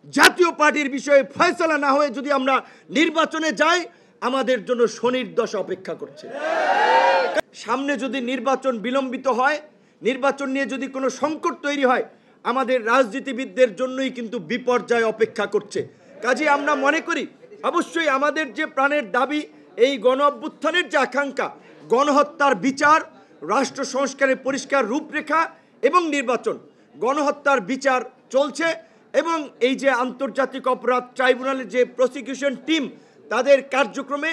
জাতীয় পার্টির বিষয়ে ফয়সালা না হয়ে যদি আমরা নির্বাচনে যাই, আমাদের জন্য শনির দশা অপেক্ষা করছে। সামনে যদি নির্বাচন বিলম্বিত হয়, নির্বাচন নিয়ে যদি কোনো সংকট তৈরি হয়, আমাদের রাজনীতিবিদদের জন্যই কিন্তু বিপর্যয় অপেক্ষা করছে। কাজে আমরা মনে করি অবশ্যই আমাদের যে প্রাণের দাবি, এই গণ অভ্যুত্থানের যে আকাঙ্ক্ষা, গণহত্যার বিচার, রাষ্ট্র সংস্কারের পরিষ্কার রূপরেখা এবং নির্বাচন, গণহত্যার বিচার চলছে এবং এই যে আন্তর্জাতিক অপরাধ ট্রাইব্যুনালের যে প্রসিকিউশন টিম, তাদের কার্যক্রমে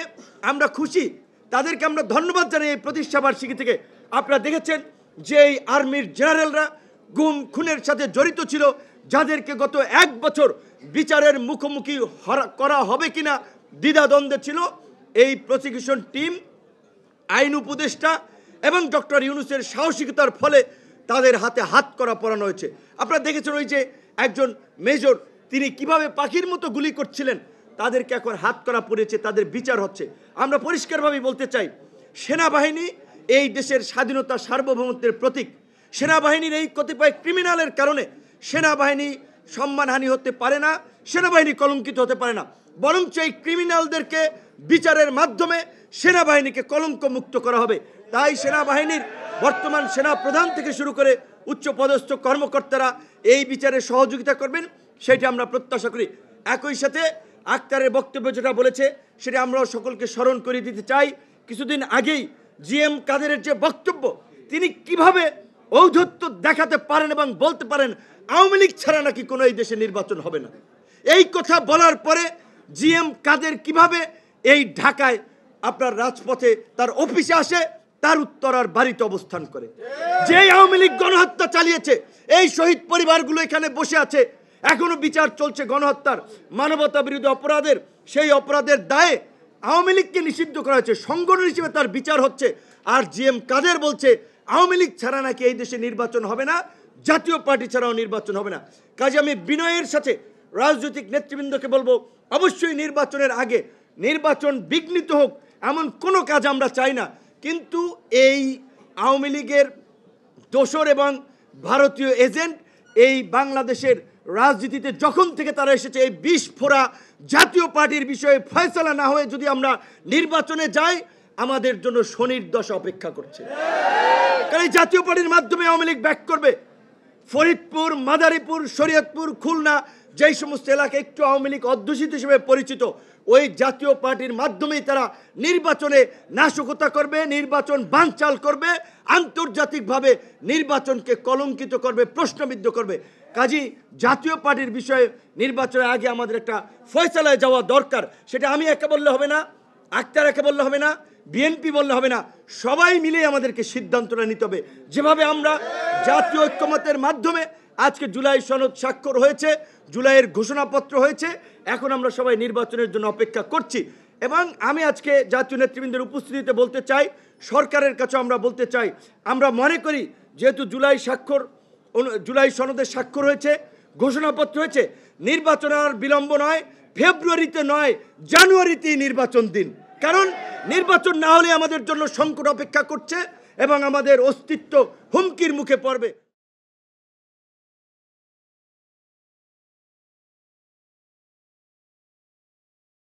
আমরা খুশি, তাদেরকে আমরা ধন্যবাদ জানাই। এই প্রতিষ্ঠাবার্ষিকী থেকে আপনারা দেখেছেন যে এই আর্মির জেনারেলরা গুম খুনের সাথে জড়িত ছিল, যাদেরকে গত 1 বছর বিচারের মুখোমুখি করা হবে কিনা দ্বিধাদ্বন্দ্বে ছিল, এই প্রসিকিউশন টিম, আইন উপদেষ্টা এবং ডক্টর ইউনূসের সাহসিকতার ফলে তাদের হাতে হাত করা পরানো হয়েছে। আপনারা দেখেছেন ওই যে একজন মেজর, তিনি কিভাবে পাখির মতো গুলি করছিলেন, তাদেরকে এখন হাত করা পড়েছে, তাদের বিচার হচ্ছে। আমরা পরিষ্কারভাবে বলতে চাই, সেনাবাহিনী এই দেশের স্বাধীনতা সার্বভৌমত্বের প্রতীক। সেনাবাহিনীর এই কতিপয় ক্রিমিনালের কারণে সেনাবাহিনী সম্মানহানি হতে পারে না, সেনাবাহিনী কলঙ্কিত হতে পারে না, বরঞ্চ এই ক্রিমিনালদেরকে বিচারের মাধ্যমে সেনাবাহিনীকে কলঙ্ক মুক্ত করা হবে। তাই সেনাবাহিনীর বর্তমান সেনা প্রধান থেকে শুরু করে উচ্চপদস্থ কর্মকর্তারা এই বিচারে সহযোগিতা করবেন, সেটা আমরা প্রত্যাশা করি। একই সাথে আক্তারের বক্তব্য যেটা বলেছে, সেটা আমরাও সকলকে স্মরণ করে দিতে চাই। কিছুদিন আগেই জিএম কাদেরের যে বক্তব্য, তিনি কিভাবে ঔদ্ধত্য দেখাতে পারেন এবং বলতে পারেন আওয়ামী লীগ ছাড়া নাকি কোনো এই দেশে নির্বাচন হবে না। এই কথা বলার পরে জিএম কাদের কিভাবে এই ঢাকায় আপনার রাজপথে তার অফিসে আসে, তার উত্তরার বাড়িতে অবস্থান করে, যে আওয়ামী লীগ গণহত্যা চালিয়েছে, এই শহীদ পরিবারগুলো এখানে বসে আছে, এখনো বিচার চলছে গণহত্যার, মানবতা বিরোধী অপরাধের, সেই অপরাধের দায়ে আওয়ামী লীগকে নিষিদ্ধ করা হয়েছে, সংগঠন হিসেবে তার বিচার হচ্ছে। আর জিএম কাদের বলছে আওয়ামী লীগ ছাড়া নাকি এই দেশে নির্বাচন হবে না, জাতীয় পার্টি ছাড়াও নির্বাচন হবে না। কাজে আমি বিনয়ের সাথে রাজনৈতিক নেতৃবৃন্দকে বলবো, অবশ্যই নির্বাচনের আগে নির্বাচন বিঘ্নিত হোক এমন কোনো কাজ আমরা চাই না, কিন্তু এই আওয়ামী লীগের দোসর এবং ভারতীয় এজেন্ট এই বাংলাদেশের রাজনীতিতে যখন থেকে তারা এসেছে, এই বিস্ফোরা জাতীয় পার্টির বিষয়ে ফয়সালা না হয়ে যদি আমরা নির্বাচনে যাই, আমাদের জন্য শনির দশা অপেক্ষা করছে। কারণ এই জাতীয় পার্টির মাধ্যমে আওয়ামী লীগ ব্যাক করবে। ফরিদপুর, মাদারীপুর, শরীয়তপুর, খুলনা, যেই সমস্ত এলাকা একটু আওয়ামী লীগ অধ্যুষিত হিসেবে পরিচিত, ওই জাতীয় পার্টির মাধ্যমেই তারা নির্বাচনে নাশকতা করবে, নির্বাচন বানচাল করবে, আন্তর্জাতিকভাবে নির্বাচনকে কলঙ্কিত করবে, প্রশ্নবিদ্ধ করবে। কাজী জাতীয় পার্টির বিষয়ে নির্বাচনের আগে আমাদের একটা ফয়সালায় যাওয়া দরকার। সেটা আমি একা বললে হবে না, আক্তার একা বললে হবে না, বিএনপি বললে হবে না, সবাই মিলে আমাদেরকে সিদ্ধান্তটা নিতে হবে। যেভাবে আমরা জাতীয় ঐক্যমতের মাধ্যমে আজকে জুলাই সনদ স্বাক্ষর হয়েছে, জুলাইয়ের ঘোষণাপত্র হয়েছে, এখন আমরা সবাই নির্বাচনের জন্য অপেক্ষা করছি। এবং আমি আজকে জাতীয় নেতৃবৃন্দের উপস্থিতিতে বলতে চাই, সরকারের কাছে আমরা বলতে চাই, আমরা মনে করি যেহেতু জুলাই সনদের স্বাক্ষর হয়েছে, ঘোষণাপত্র হয়েছে, নির্বাচন আর বিলম্ব নয়, ফেব্রুয়ারিতে নয়, জানুয়ারিতেই নির্বাচন দিন। কারণ নির্বাচন না হলে আমাদের জন্য সংকট অপেক্ষা করছে এবং আমাদের অস্তিত্ব হুমকির মুখে পড়বে।